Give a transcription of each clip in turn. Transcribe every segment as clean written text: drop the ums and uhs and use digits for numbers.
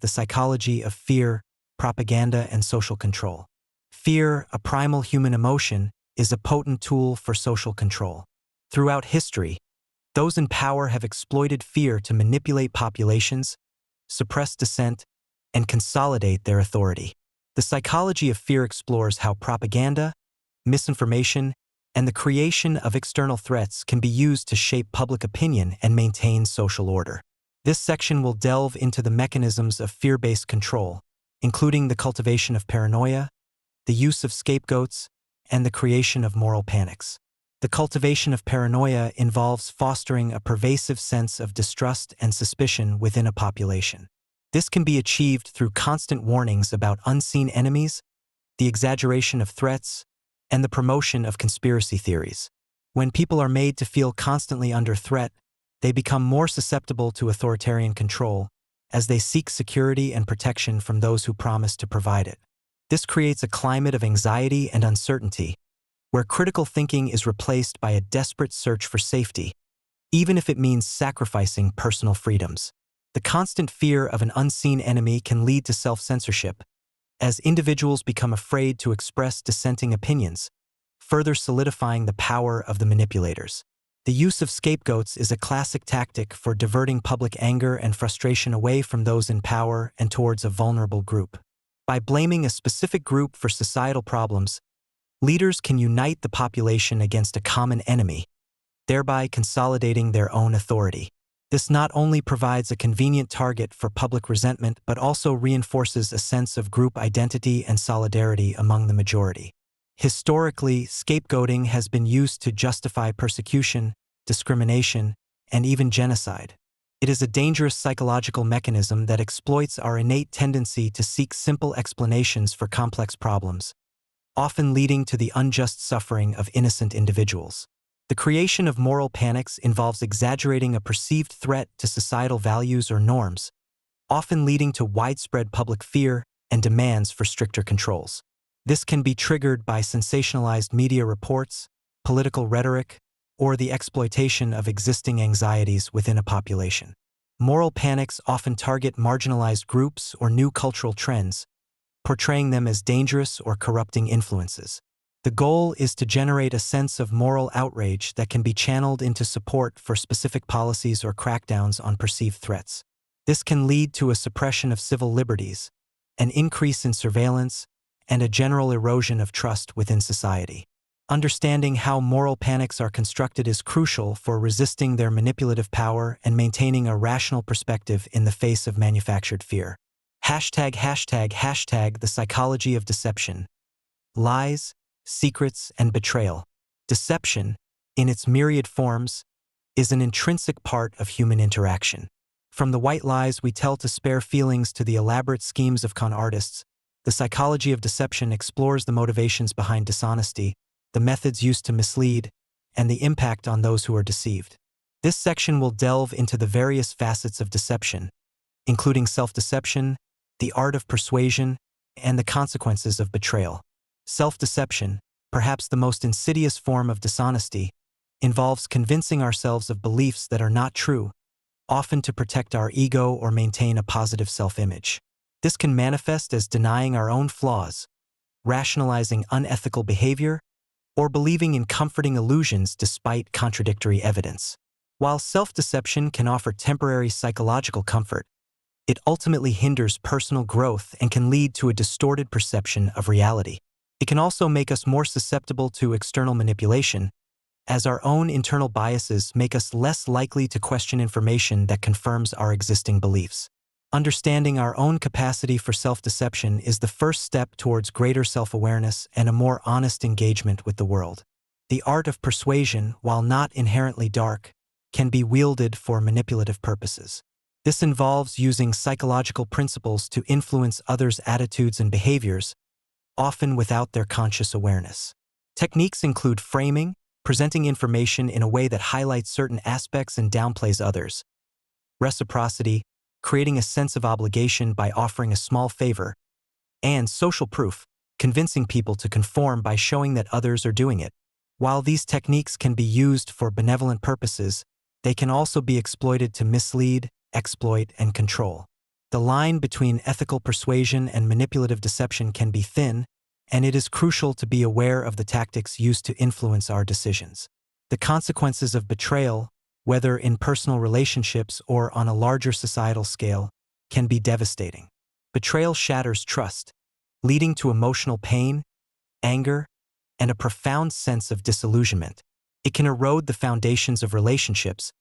The Psychology of Fear, Propaganda, and Social Control. Fear, a primal human emotion, is a potent tool for social control. Throughout history, those in power have exploited fear to manipulate populations, suppress dissent, and consolidate their authority. The Psychology of Fear explores how propaganda, misinformation, and the creation of external threats can be used to shape public opinion and maintain social order. This section will delve into the mechanisms of fear-based control, including the cultivation of paranoia, the use of scapegoats, and the creation of moral panics. The cultivation of paranoia involves fostering a pervasive sense of distrust and suspicion within a population. This can be achieved through constant warnings about unseen enemies, the exaggeration of threats, and the promotion of conspiracy theories. When people are made to feel constantly under threat, they become more susceptible to authoritarian control, as they seek security and protection from those who promise to provide it. This creates a climate of anxiety and uncertainty, where critical thinking is replaced by a desperate search for safety, even if it means sacrificing personal freedoms. The constant fear of an unseen enemy can lead to self-censorship, as individuals become afraid to express dissenting opinions, further solidifying the power of the manipulators. The use of scapegoats is a classic tactic for diverting public anger and frustration away from those in power and towards a vulnerable group. By blaming a specific group for societal problems, leaders can unite the population against a common enemy, thereby consolidating their own authority. This not only provides a convenient target for public resentment but also reinforces a sense of group identity and solidarity among the majority. Historically, scapegoating has been used to justify persecution, discrimination, and even genocide. It is a dangerous psychological mechanism that exploits our innate tendency to seek simple explanations for complex problems, often leading to the unjust suffering of innocent individuals. The creation of moral panics involves exaggerating a perceived threat to societal values or norms, often leading to widespread public fear and demands for stricter controls. This can be triggered by sensationalized media reports, political rhetoric, or the exploitation of existing anxieties within a population. Moral panics often target marginalized groups or new cultural trends, portraying them as dangerous or corrupting influences. The goal is to generate a sense of moral outrage that can be channeled into support for specific policies or crackdowns on perceived threats. This can lead to a suppression of civil liberties, an increase in surveillance, and a general erosion of trust within society. Understanding how moral panics are constructed is crucial for resisting their manipulative power and maintaining a rational perspective in the face of manufactured fear. #The Psychology of Deception. Lies, secrets, and betrayal. Deception, in its myriad forms, is an intrinsic part of human interaction. From the white lies we tell to spare feelings to the elaborate schemes of con artists, the psychology of deception explores the motivations behind dishonesty, the methods used to mislead, and the impact on those who are deceived. This section will delve into the various facets of deception, including self-deception, the art of persuasion, and the consequences of betrayal. Self-deception, perhaps the most insidious form of dishonesty, involves convincing ourselves of beliefs that are not true, often to protect our ego or maintain a positive self-image. This can manifest as denying our own flaws, rationalizing unethical behavior, or believing in comforting illusions despite contradictory evidence. While self-deception can offer temporary psychological comfort, it ultimately hinders personal growth and can lead to a distorted perception of reality. It can also make us more susceptible to external manipulation, as our own internal biases make us less likely to question information that confirms our existing beliefs. Understanding our own capacity for self-deception is the first step towards greater self-awareness and a more honest engagement with the world. The art of persuasion, while not inherently dark, can be wielded for manipulative purposes. This involves using psychological principles to influence others' attitudes and behaviors, often without their conscious awareness. Techniques include framing, presenting information in a way that highlights certain aspects and downplays others, reciprocity, creating a sense of obligation by offering a small favor, and social proof, convincing people to conform by showing that others are doing it. While these techniques can be used for benevolent purposes, they can also be exploited to mislead, exploit, and control. The line between ethical persuasion and manipulative deception can be thin, and it is crucial to be aware of the tactics used to influence our decisions. The consequences of betrayal, whether in personal relationships or on a larger societal scale, can be devastating. Betrayal shatters trust, leading to emotional pain, anger, and a profound sense of disillusionment. It can erode the foundations of relationships,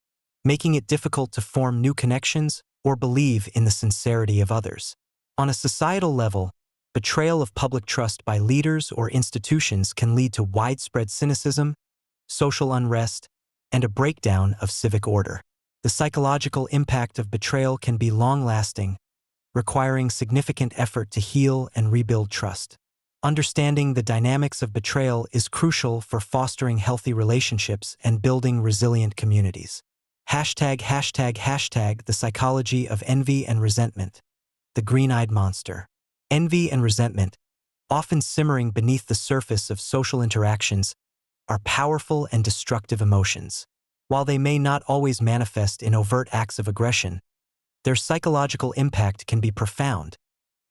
making it difficult to form new connections or believe in the sincerity of others. On a societal level, betrayal of public trust by leaders or institutions can lead to widespread cynicism, social unrest, and a breakdown of civic order. The psychological impact of betrayal can be long-lasting, requiring significant effort to heal and rebuild trust. Understanding the dynamics of betrayal is crucial for fostering healthy relationships and building resilient communities. ###The psychology of envy and resentment. The green-eyed monster. Envy and resentment, often simmering beneath the surface of social interactions, are powerful and destructive emotions. While they may not always manifest in overt acts of aggression, their psychological impact can be profound,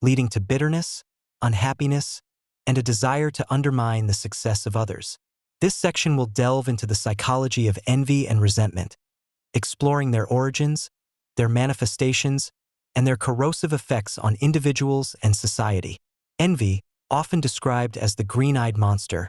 leading to bitterness, unhappiness, and a desire to undermine the success of others. This section will delve into the psychology of envy and resentment, exploring their origins, their manifestations, and their corrosive effects on individuals and society. Envy, often described as the green-eyed monster,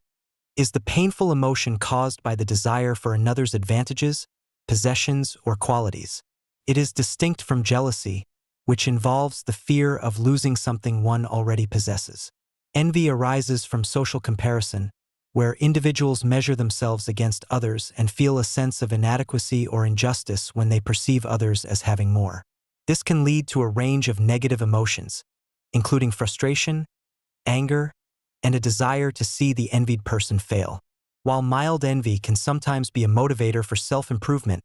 is the painful emotion caused by the desire for another's advantages, possessions, or qualities. It is distinct from jealousy, which involves the fear of losing something one already possesses. Envy arises from social comparison, where individuals measure themselves against others and feel a sense of inadequacy or injustice when they perceive others as having more. This can lead to a range of negative emotions, including frustration, anger, and a desire to see the envied person fail. While mild envy can sometimes be a motivator for self-improvement,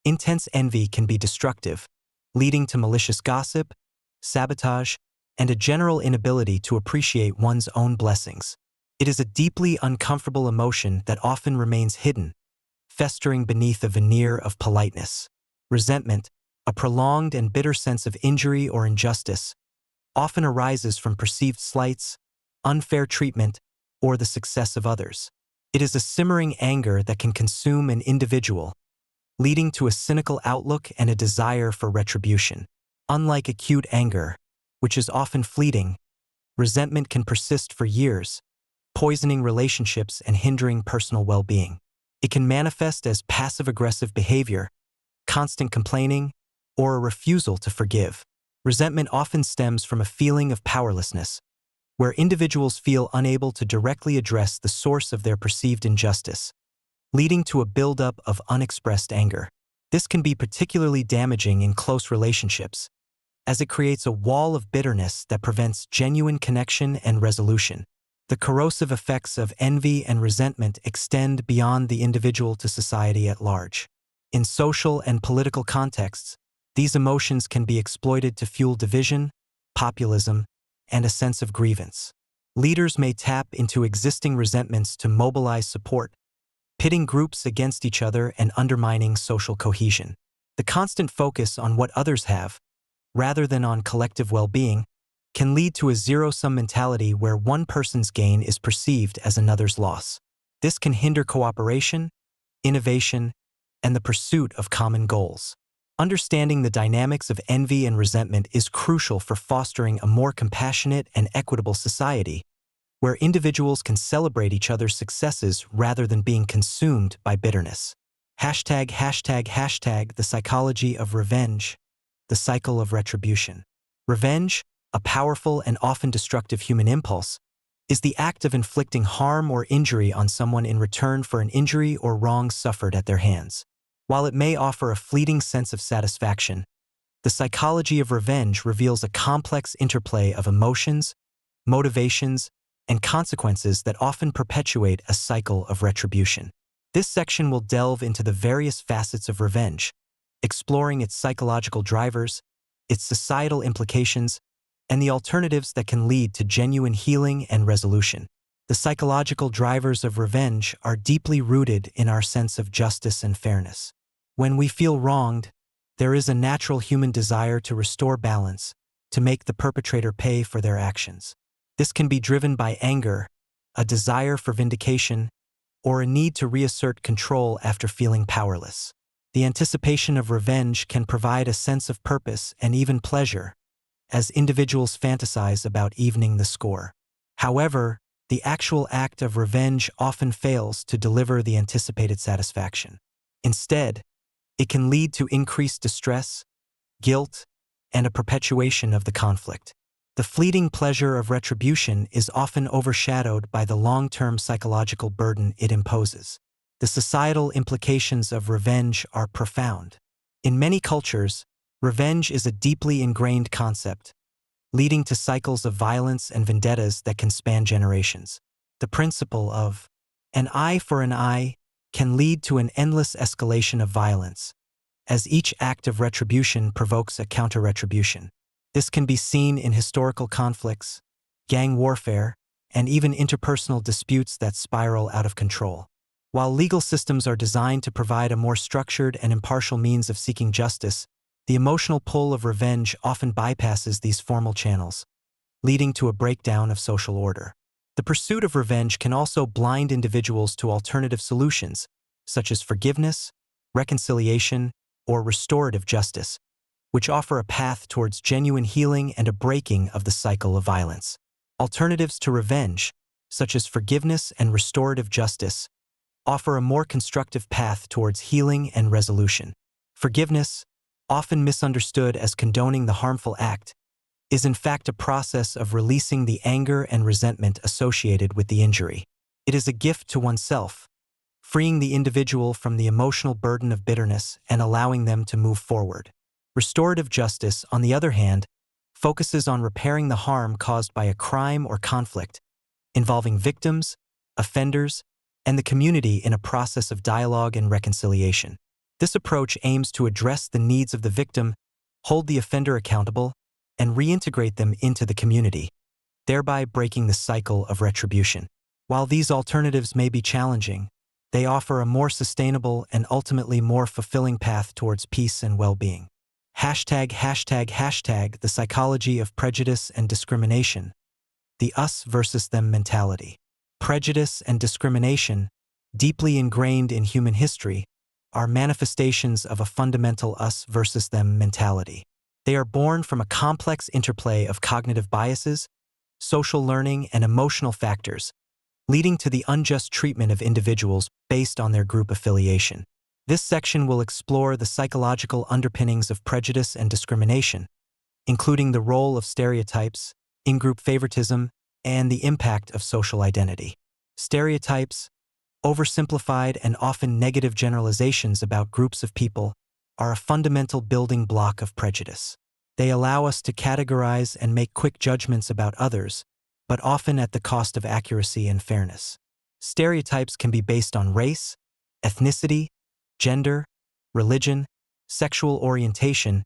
intense envy can be destructive, leading to malicious gossip, sabotage, and a general inability to appreciate one's own blessings. It is a deeply uncomfortable emotion that often remains hidden, festering beneath a veneer of politeness. Resentment, a prolonged and bitter sense of injury or injustice, often arises from perceived slights, unfair treatment, or the success of others. It is a simmering anger that can consume an individual, leading to a cynical outlook and a desire for retribution. Unlike acute anger, which is often fleeting, resentment can persist for years, poisoning relationships and hindering personal well-being. It can manifest as passive-aggressive behavior, constant complaining, or a refusal to forgive. Resentment often stems from a feeling of powerlessness, where individuals feel unable to directly address the source of their perceived injustice, leading to a buildup of unexpressed anger. This can be particularly damaging in close relationships, as it creates a wall of bitterness that prevents genuine connection and resolution. The corrosive effects of envy and resentment extend beyond the individual to society at large. In social and political contexts, these emotions can be exploited to fuel division, populism, and a sense of grievance. Leaders may tap into existing resentments to mobilize support, pitting groups against each other and undermining social cohesion. The constant focus on what others have, rather than on collective well-being, can lead to a zero-sum mentality where one person's gain is perceived as another's loss. This can hinder cooperation, innovation, and the pursuit of common goals. Understanding the dynamics of envy and resentment is crucial for fostering a more compassionate and equitable society, where individuals can celebrate each other's successes rather than being consumed by bitterness. ###The psychology of revenge. The cycle of retribution. Revenge, a powerful and often destructive human impulse, is the act of inflicting harm or injury on someone in return for an injury or wrong suffered at their hands. While it may offer a fleeting sense of satisfaction, the psychology of revenge reveals a complex interplay of emotions, motivations, and consequences that often perpetuate a cycle of retribution. This section will delve into the various facets of revenge, exploring its psychological drivers, its societal implications, and the alternatives that can lead to genuine healing and resolution. The psychological drivers of revenge are deeply rooted in our sense of justice and fairness. When we feel wronged, there is a natural human desire to restore balance, to make the perpetrator pay for their actions. This can be driven by anger, a desire for vindication, or a need to reassert control after feeling powerless. The anticipation of revenge can provide a sense of purpose and even pleasure, as individuals fantasize about evening the score. However, the actual act of revenge often fails to deliver the anticipated satisfaction. Instead, it can lead to increased distress, guilt, and a perpetuation of the conflict. The fleeting pleasure of retribution is often overshadowed by the long-term psychological burden it imposes. The societal implications of revenge are profound. In many cultures, revenge is a deeply ingrained concept, leading to cycles of violence and vendettas that can span generations. The principle of an eye for an eye can lead to an endless escalation of violence, as each act of retribution provokes a counter-retribution. This can be seen in historical conflicts, gang warfare, and even interpersonal disputes that spiral out of control. While legal systems are designed to provide a more structured and impartial means of seeking justice, the emotional pull of revenge often bypasses these formal channels, leading to a breakdown of social order. The pursuit of revenge can also blind individuals to alternative solutions, such as forgiveness, reconciliation, or restorative justice, which offer a path towards genuine healing and a breaking of the cycle of violence. Alternatives to revenge, such as forgiveness and restorative justice, offer a more constructive path towards healing and resolution. Forgiveness, often misunderstood as condoning the harmful act, is in fact a process of releasing the anger and resentment associated with the injury. It is a gift to oneself, freeing the individual from the emotional burden of bitterness and allowing them to move forward. Restorative justice, on the other hand, focuses on repairing the harm caused by a crime or conflict, involving victims, offenders, and the community in a process of dialogue and reconciliation. This approach aims to address the needs of the victim, hold the offender accountable, and reintegrate them into the community, thereby breaking the cycle of retribution. While these alternatives may be challenging, they offer a more sustainable and ultimately more fulfilling path towards peace and well-being. The psychology of prejudice and discrimination. The us versus them mentality. Prejudice and discrimination, deeply ingrained in human history, are manifestations of a fundamental us versus them mentality. They are born from a complex interplay of cognitive biases, social learning, and emotional factors, leading to the unjust treatment of individuals based on their group affiliation. This section will explore the psychological underpinnings of prejudice and discrimination, including the role of stereotypes, in-group favoritism, and the impact of social identity. Stereotypes, oversimplified and often negative generalizations about groups of people, are a fundamental building block of prejudice. They allow us to categorize and make quick judgments about others, but often at the cost of accuracy and fairness. Stereotypes can be based on race, ethnicity, gender, religion, sexual orientation,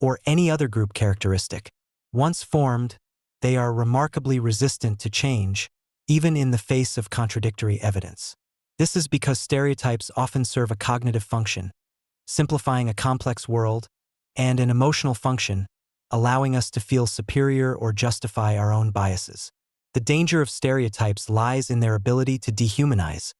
or any other group characteristic. Once formed, they are remarkably resistant to change, even in the face of contradictory evidence. This is because stereotypes often serve a cognitive function, simplifying a complex world, and an emotional function, allowing us to feel superior or justify our own biases. The danger of stereotypes lies in their ability to dehumanize,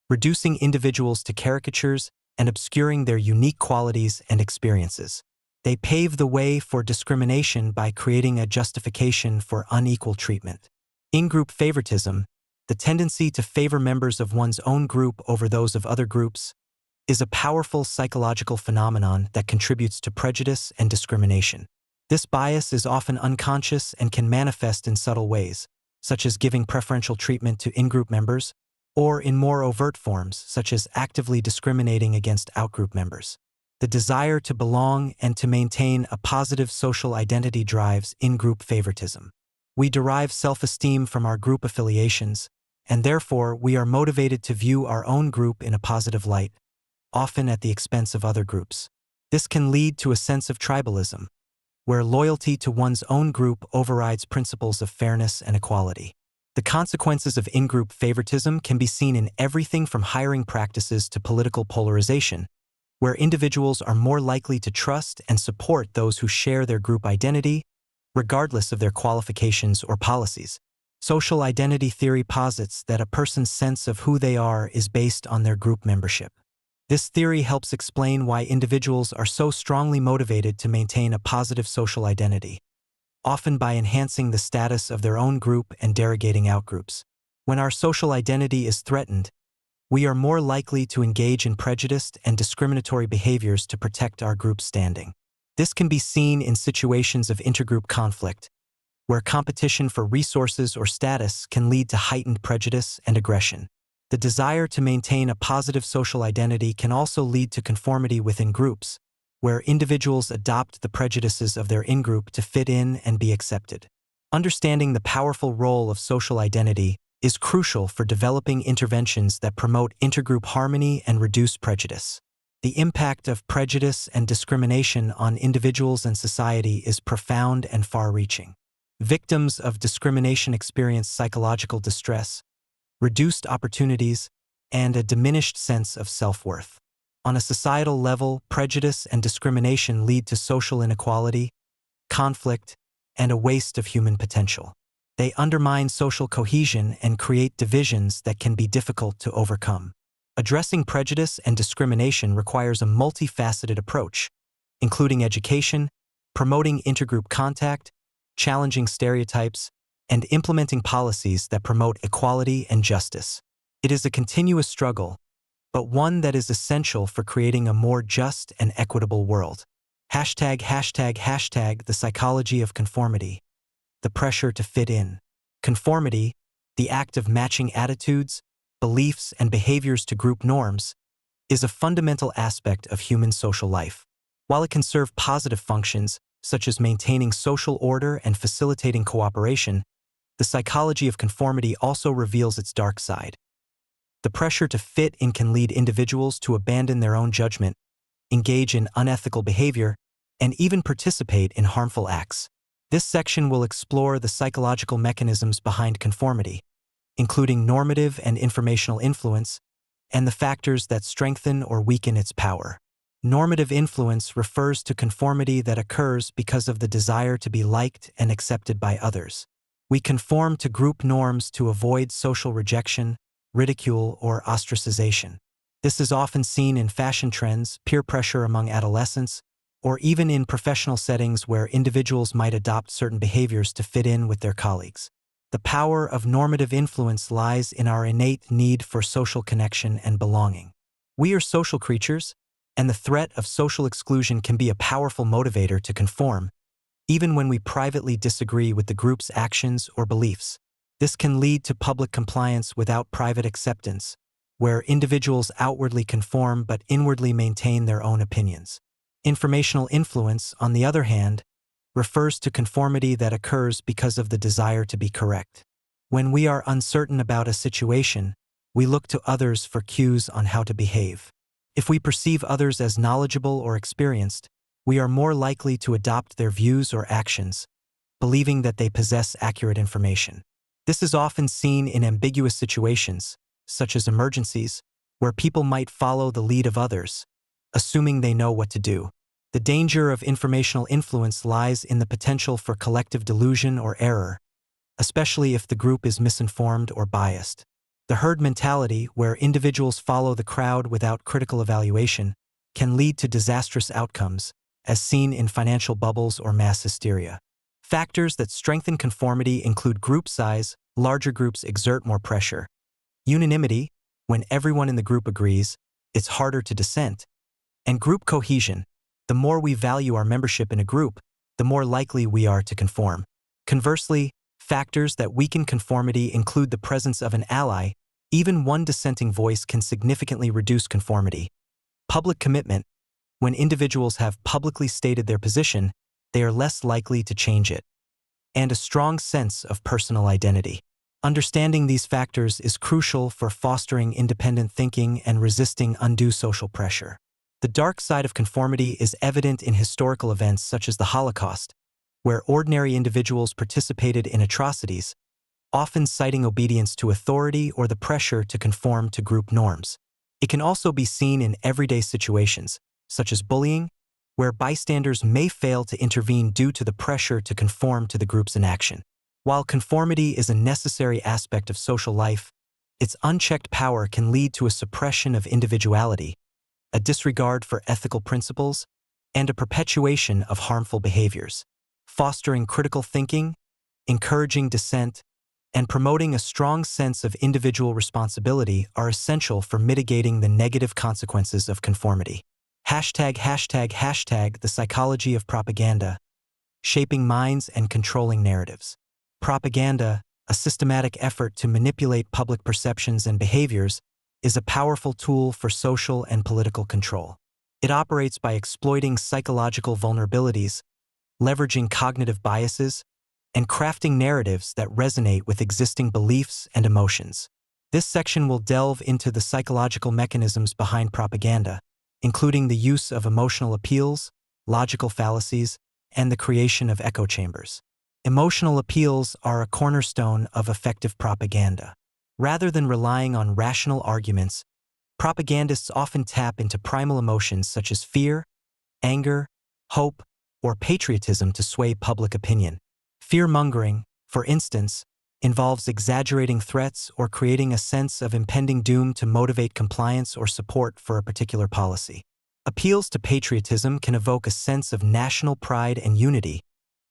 reducing individuals to caricatures and obscuring their unique qualities and experiences. They pave the way for discrimination by creating a justification for unequal treatment. In-group favoritism, the tendency to favor members of one's own group over those of other groups, is a powerful psychological phenomenon that contributes to prejudice and discrimination. This bias is often unconscious and can manifest in subtle ways, such as giving preferential treatment to in-group members, or in more overt forms, such as actively discriminating against out-group members. The desire to belong and to maintain a positive social identity drives in-group favoritism. We derive self-esteem from our group affiliations, and therefore we are motivated to view our own group in a positive light, often at the expense of other groups. This can lead to a sense of tribalism, where loyalty to one's own group overrides principles of fairness and equality. The consequences of in-group favoritism can be seen in everything from hiring practices to political polarization, where individuals are more likely to trust and support those who share their group identity regardless of their qualifications or policies. Social identity theory posits that a person's sense of who they are is based on their group membership. This theory helps explain why individuals are so strongly motivated to maintain a positive social identity, often by enhancing the status of their own group and derogating outgroups. When our social identity is threatened, we are more likely to engage in prejudiced and discriminatory behaviors to protect our group's standing. This can be seen in situations of intergroup conflict, where competition for resources or status can lead to heightened prejudice and aggression. The desire to maintain a positive social identity can also lead to conformity within groups, where individuals adopt the prejudices of their in-group to fit in and be accepted. Understanding the powerful role of social identity is crucial for developing interventions that promote intergroup harmony and reduce prejudice. The impact of prejudice and discrimination on individuals and society is profound and far-reaching. Victims of discrimination experience psychological distress, reduced opportunities, and a diminished sense of self-worth. On a societal level, prejudice and discrimination lead to social inequality, conflict, and a waste of human potential. They undermine social cohesion and create divisions that can be difficult to overcome. Addressing prejudice and discrimination requires a multifaceted approach, including education, promoting intergroup contact, challenging stereotypes, and implementing policies that promote equality and justice. It is a continuous struggle, but one that is essential for creating a more just and equitable world. ###The psychology of conformity. The pressure to fit in. Conformity, the act of matching attitudes, beliefs, and behaviors to group norms, is a fundamental aspect of human social life. While it can serve positive functions, such as maintaining social order and facilitating cooperation, the psychology of conformity also reveals its dark side. The pressure to fit in can lead individuals to abandon their own judgment, engage in unethical behavior, and even participate in harmful acts. This section will explore the psychological mechanisms behind conformity, including normative and informational influence, and the factors that strengthen or weaken its power. Normative influence refers to conformity that occurs because of the desire to be liked and accepted by others. We conform to group norms to avoid social rejection, ridicule, or ostracization. This is often seen in fashion trends, peer pressure among adolescents, or even in professional settings where individuals might adopt certain behaviors to fit in with their colleagues. The power of normative influence lies in our innate need for social connection and belonging. We are social creatures, and the threat of social exclusion can be a powerful motivator to conform, even when we privately disagree with the group's actions or beliefs. This can lead to public compliance without private acceptance, where individuals outwardly conform but inwardly maintain their own opinions. Informational influence, on the other hand, refers to conformity that occurs because of the desire to be correct. When we are uncertain about a situation, we look to others for cues on how to behave. If we perceive others as knowledgeable or experienced, we are more likely to adopt their views or actions, believing that they possess accurate information. This is often seen in ambiguous situations, such as emergencies, where people might follow the lead of others, assuming they know what to do. The danger of informational influence lies in the potential for collective delusion or error, especially if the group is misinformed or biased. The herd mentality, where individuals follow the crowd without critical evaluation, can lead to disastrous outcomes, as seen in financial bubbles or mass hysteria. Factors that strengthen conformity include group size. Larger groups exert more pressure. Unanimity, when everyone in the group agrees, it's harder to dissent. And group cohesion, the more we value our membership in a group, the more likely we are to conform. Conversely, factors that weaken conformity include the presence of an ally. Even one dissenting voice can significantly reduce conformity. Public commitment, when individuals have publicly stated their position, they are less likely to change it. And a strong sense of personal identity. Understanding these factors is crucial for fostering independent thinking and resisting undue social pressure. The dark side of conformity is evident in historical events such as the Holocaust, where ordinary individuals participated in atrocities, often citing obedience to authority or the pressure to conform to group norms. It can also be seen in everyday situations, such as bullying, where bystanders may fail to intervene due to the pressure to conform to the group's inaction. While conformity is a necessary aspect of social life, its unchecked power can lead to a suppression of individuality, a disregard for ethical principles, and a perpetuation of harmful behaviors. Fostering critical thinking, encouraging dissent, and promoting a strong sense of individual responsibility are essential for mitigating the negative consequences of conformity. ###The psychology of propaganda, shaping minds and controlling narratives. Propaganda, a systematic effort to manipulate public perceptions and behaviors, is a powerful tool for social and political control. It operates by exploiting psychological vulnerabilities, leveraging cognitive biases, and crafting narratives that resonate with existing beliefs and emotions. This section will delve into the psychological mechanisms behind propaganda, including the use of emotional appeals, logical fallacies, and the creation of echo chambers. Emotional appeals are a cornerstone of effective propaganda. Rather than relying on rational arguments, propagandists often tap into primal emotions such as fear, anger, hope, or patriotism to sway public opinion. Fear-mongering, for instance, involves exaggerating threats or creating a sense of impending doom to motivate compliance or support for a particular policy. Appeals to patriotism can evoke a sense of national pride and unity,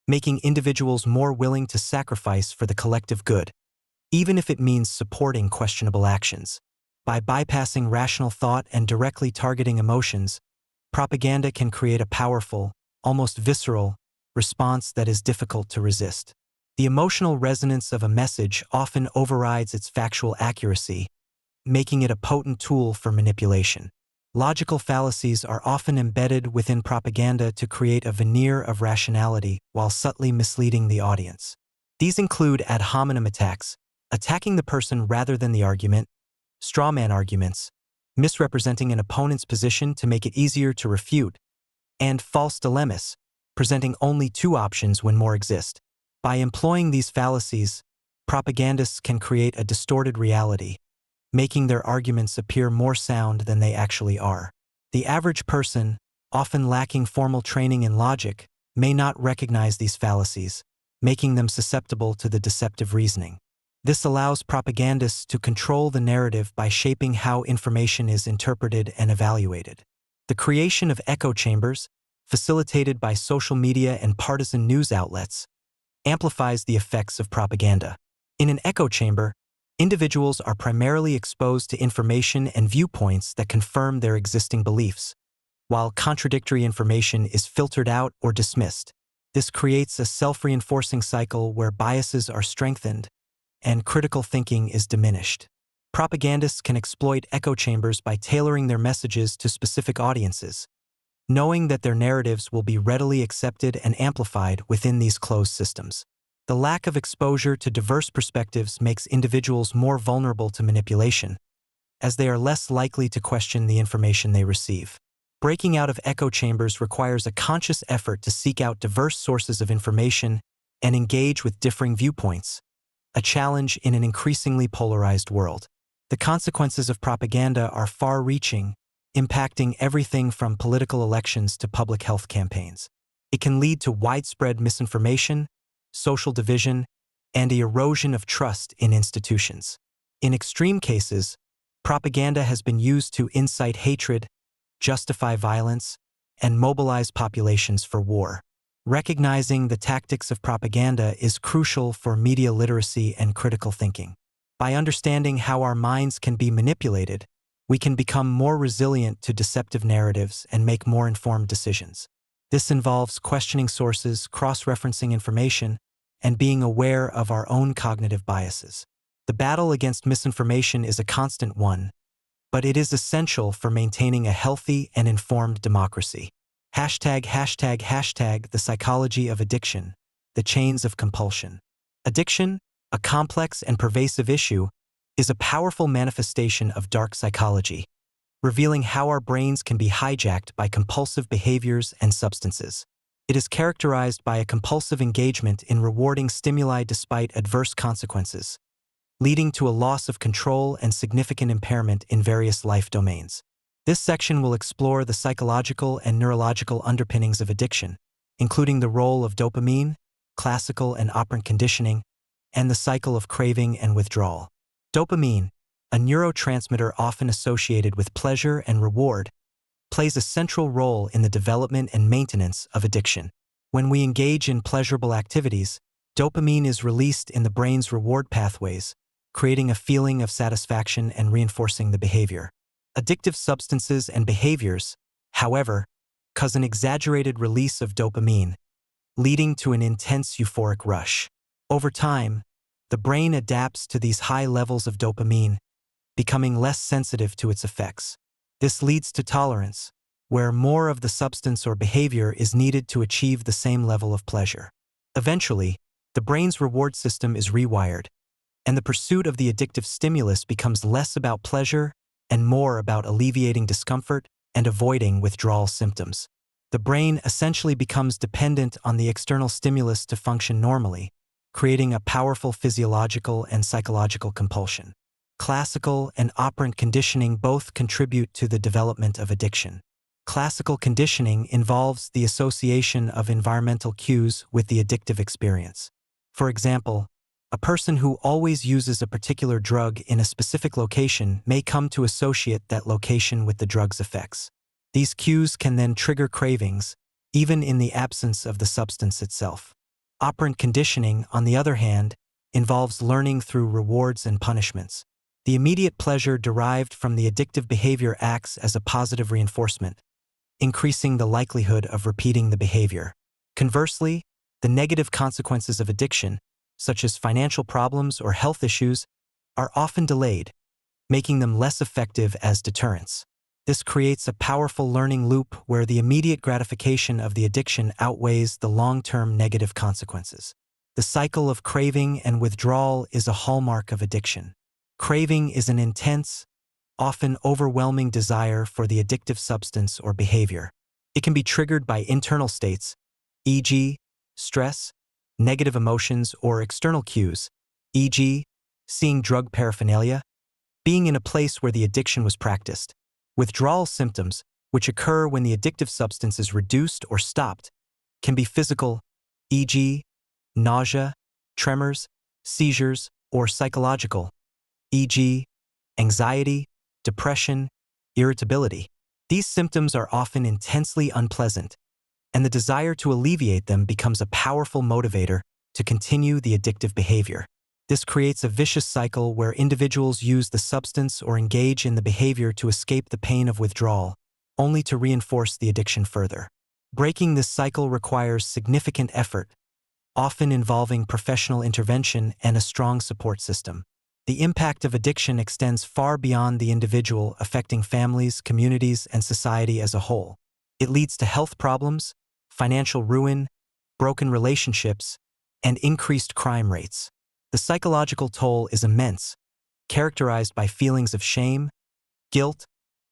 making individuals more willing to sacrifice for the collective good, even if it means supporting questionable actions. By bypassing rational thought and directly targeting emotions, propaganda can create a powerful, almost visceral, response that is difficult to resist. The emotional resonance of a message often overrides its factual accuracy, making it a potent tool for manipulation. Logical fallacies are often embedded within propaganda to create a veneer of rationality while subtly misleading the audience. These include ad hominem attacks, attacking the person rather than the argument, strawman arguments, misrepresenting an opponent's position to make it easier to refute, and false dilemmas, presenting only two options when more exist. By employing these fallacies, propagandists can create a distorted reality, making their arguments appear more sound than they actually are. The average person, often lacking formal training in logic, may not recognize these fallacies, making them susceptible to the deceptive reasoning. This allows propagandists to control the narrative by shaping how information is interpreted and evaluated. The creation of echo chambers, facilitated by social media and partisan news outlets, amplifies the effects of propaganda. In an echo chamber, individuals are primarily exposed to information and viewpoints that confirm their existing beliefs, while contradictory information is filtered out or dismissed. This creates a self-reinforcing cycle where biases are strengthened and critical thinking is diminished. Propagandists can exploit echo chambers by tailoring their messages to specific audiences, knowing that their narratives will be readily accepted and amplified within these closed systems. The lack of exposure to diverse perspectives makes individuals more vulnerable to manipulation, as they are less likely to question the information they receive. Breaking out of echo chambers requires a conscious effort to seek out diverse sources of information and engage with differing viewpoints, a challenge in an increasingly polarized world. The consequences of propaganda are far-reaching, impacting everything from political elections to public health campaigns. It can lead to widespread misinformation, social division, and the erosion of trust in institutions. In extreme cases, propaganda has been used to incite hatred, justify violence, and mobilize populations for war. Recognizing the tactics of propaganda is crucial for media literacy and critical thinking. By understanding how our minds can be manipulated, we can become more resilient to deceptive narratives and make more informed decisions. This involves questioning sources, cross-referencing information, and being aware of our own cognitive biases. The battle against misinformation is a constant one, but it is essential for maintaining a healthy and informed democracy. #The psychology of addiction, the chains of compulsion. Addiction, a complex and pervasive issue, is a powerful manifestation of dark psychology, revealing how our brains can be hijacked by compulsive behaviors and substances. It is characterized by a compulsive engagement in rewarding stimuli despite adverse consequences, leading to a loss of control and significant impairment in various life domains. This section will explore the psychological and neurological underpinnings of addiction, including the role of dopamine, classical and operant conditioning, and the cycle of craving and withdrawal. Dopamine, a neurotransmitter often associated with pleasure and reward, plays a central role in the development and maintenance of addiction. When we engage in pleasurable activities, dopamine is released in the brain's reward pathways, creating a feeling of satisfaction and reinforcing the behavior. Addictive substances and behaviors, however, cause an exaggerated release of dopamine, leading to an intense euphoric rush. Over time, the brain adapts to these high levels of dopamine, becoming less sensitive to its effects. This leads to tolerance, where more of the substance or behavior is needed to achieve the same level of pleasure. Eventually, the brain's reward system is rewired, and the pursuit of the addictive stimulus becomes less about pleasure and more about alleviating discomfort and avoiding withdrawal symptoms. The brain essentially becomes dependent on the external stimulus to function normally, creating a powerful physiological and psychological compulsion. Classical and operant conditioning both contribute to the development of addiction. Classical conditioning involves the association of environmental cues with the addictive experience. For example, a person who always uses a particular drug in a specific location may come to associate that location with the drug's effects. These cues can then trigger cravings, even in the absence of the substance itself. Operant conditioning, on the other hand, involves learning through rewards and punishments. The immediate pleasure derived from the addictive behavior acts as a positive reinforcement, increasing the likelihood of repeating the behavior. Conversely, the negative consequences of addiction, such as financial problems or health issues, are often delayed, making them less effective as deterrents. This creates a powerful learning loop where the immediate gratification of the addiction outweighs the long-term negative consequences. The cycle of craving and withdrawal is a hallmark of addiction. Craving is an intense, often overwhelming desire for the addictive substance or behavior. It can be triggered by internal states, e.g., stress, negative emotions, or external cues, e.g., seeing drug paraphernalia, being in a place where the addiction was practiced. Withdrawal symptoms, which occur when the addictive substance is reduced or stopped, can be physical, e.g., nausea, tremors, seizures, or psychological, e.g., anxiety, depression, irritability. These symptoms are often intensely unpleasant, and the desire to alleviate them becomes a powerful motivator to continue the addictive behavior. This creates a vicious cycle where individuals use the substance or engage in the behavior to escape the pain of withdrawal, only to reinforce the addiction further. Breaking this cycle requires significant effort, often involving professional intervention and a strong support system. The impact of addiction extends far beyond the individual, affecting families, communities, and society as a whole. It leads to health problems, financial ruin, broken relationships, and increased crime rates. The psychological toll is immense, characterized by feelings of shame, guilt,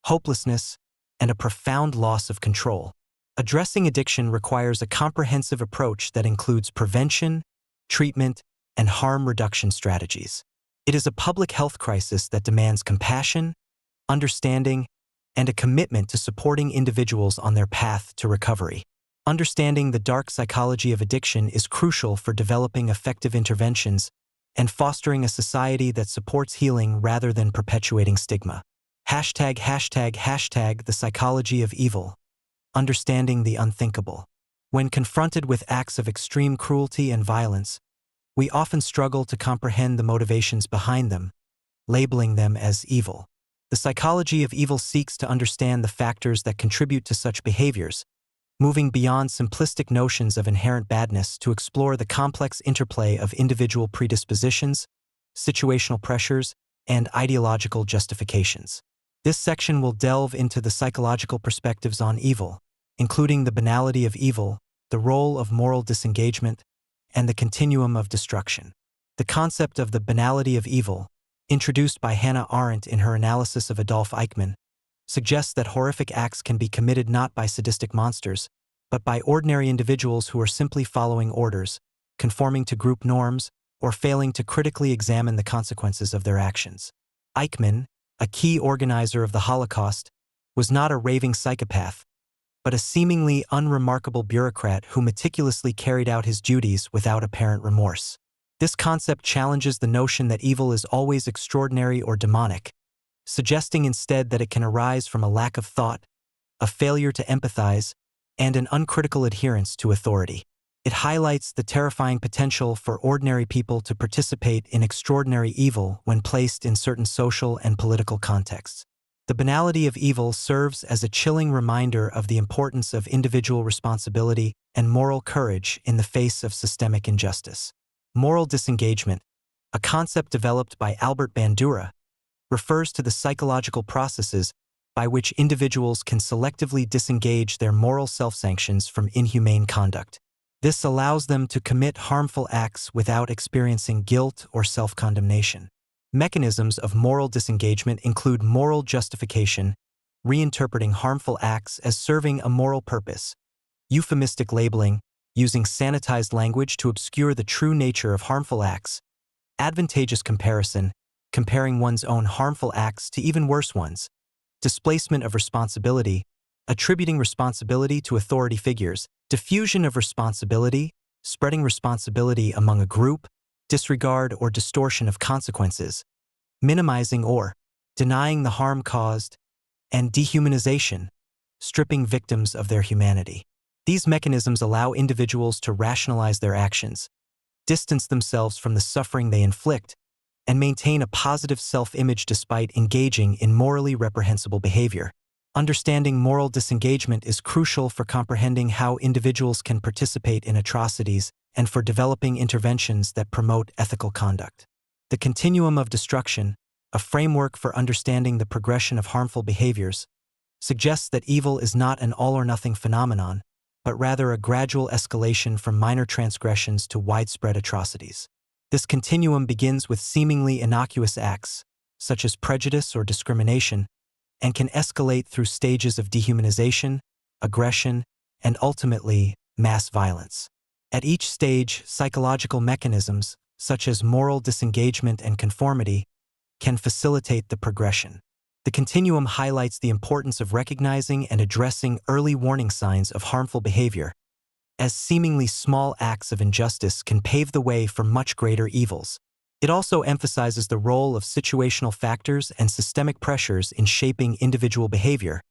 hopelessness, and a profound loss of control. Addressing addiction requires a comprehensive approach that includes prevention, treatment, and harm reduction strategies. It is a public health crisis that demands compassion, understanding, and a commitment to supporting individuals on their path to recovery. Understanding the dark psychology of addiction is crucial for developing effective interventions and fostering a society that supports healing rather than perpetuating stigma. ###The psychology of evil. Understanding the unthinkable. When confronted with acts of extreme cruelty and violence, we often struggle to comprehend the motivations behind them, labeling them as evil. The psychology of evil seeks to understand the factors that contribute to such behaviors, moving beyond simplistic notions of inherent badness to explore the complex interplay of individual predispositions, situational pressures, and ideological justifications. This section will delve into the psychological perspectives on evil, including the banality of evil, the role of moral disengagement, and the continuum of destruction. The concept of the banality of evil, introduced by Hannah Arendt in her analysis of Adolf Eichmann, suggests that horrific acts can be committed not by sadistic monsters, but by ordinary individuals who are simply following orders, conforming to group norms, or failing to critically examine the consequences of their actions. Eichmann, a key organizer of the Holocaust, was not a raving psychopath, but a seemingly unremarkable bureaucrat who meticulously carried out his duties without apparent remorse. This concept challenges the notion that evil is always extraordinary or demonic, suggesting instead that it can arise from a lack of thought, a failure to empathize, and an uncritical adherence to authority. It highlights the terrifying potential for ordinary people to participate in extraordinary evil when placed in certain social and political contexts. The banality of evil serves as a chilling reminder of the importance of individual responsibility and moral courage in the face of systemic injustice. Moral disengagement, a concept developed by Albert Bandura, refers to the psychological processes by which individuals can selectively disengage their moral self-sanctions from inhumane conduct. This allows them to commit harmful acts without experiencing guilt or self-condemnation. Mechanisms of moral disengagement include moral justification, reinterpreting harmful acts as serving a moral purpose, euphemistic labeling, using sanitized language to obscure the true nature of harmful acts, advantageous comparison, comparing one's own harmful acts to even worse ones, displacement of responsibility, attributing responsibility to authority figures, diffusion of responsibility, spreading responsibility among a group, disregard or distortion of consequences, minimizing or denying the harm caused, and dehumanization, stripping victims of their humanity. These mechanisms allow individuals to rationalize their actions, distance themselves from the suffering they inflict, and maintain a positive self-image despite engaging in morally reprehensible behavior. Understanding moral disengagement is crucial for comprehending how individuals can participate in atrocities and for developing interventions that promote ethical conduct. The continuum of destruction, a framework for understanding the progression of harmful behaviors, suggests that evil is not an all-or-nothing phenomenon, but rather a gradual escalation from minor transgressions to widespread atrocities. This continuum begins with seemingly innocuous acts, such as prejudice or discrimination, and can escalate through stages of dehumanization, aggression, and ultimately, mass violence. At each stage, psychological mechanisms, such as moral disengagement and conformity, can facilitate the progression. The continuum highlights the importance of recognizing and addressing early warning signs of harmful behavior, as seemingly small acts of injustice can pave the way for much greater evils. It also emphasizes the role of situational factors and systemic pressures in shaping individual behavior,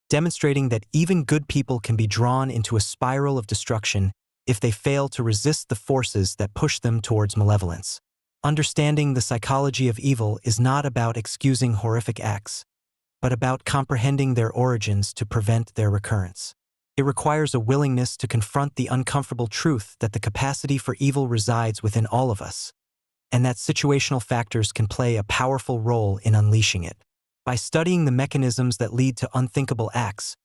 demonstrating that even good people can be drawn into a spiral of destruction if they fail to resist the forces that push them towards malevolence. Understanding the psychology of evil is not about excusing horrific acts, but about comprehending their origins to prevent their recurrence. It requires a willingness to confront the uncomfortable truth that the capacity for evil resides within all of us, and that situational factors can play a powerful role in unleashing it. By studying the mechanisms that lead to unthinkable acts,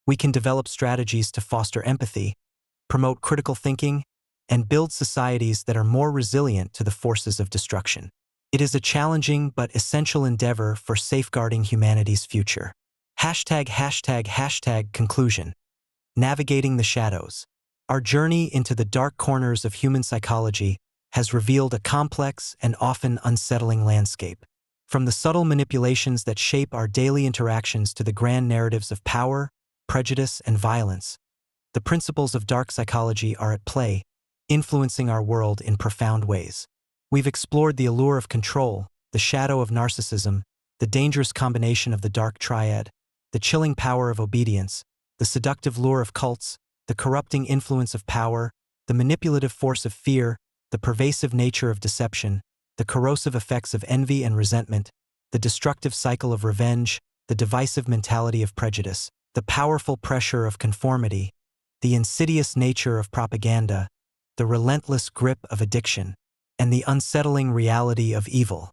we can develop strategies to foster empathy, promote critical thinking, and build societies that are more resilient to the forces of destruction. It is a challenging but essential endeavor for safeguarding humanity's future. Conclusion. Navigating the shadows. Our journey into the dark corners of human psychology has revealed a complex and often unsettling landscape. From the subtle manipulations that shape our daily interactions to the grand narratives of power, prejudice, and violence, the principles of dark psychology are at play, influencing our world in profound ways. We've explored the allure of control, the shadow of narcissism, the dangerous combination of the dark triad, the chilling power of obedience, the seductive lure of cults, the corrupting influence of power, the manipulative force of fear, the pervasive nature of deception, the corrosive effects of envy and resentment, the destructive cycle of revenge, the divisive mentality of prejudice, the powerful pressure of conformity, the insidious nature of propaganda, the relentless grip of addiction, and the unsettling reality of evil.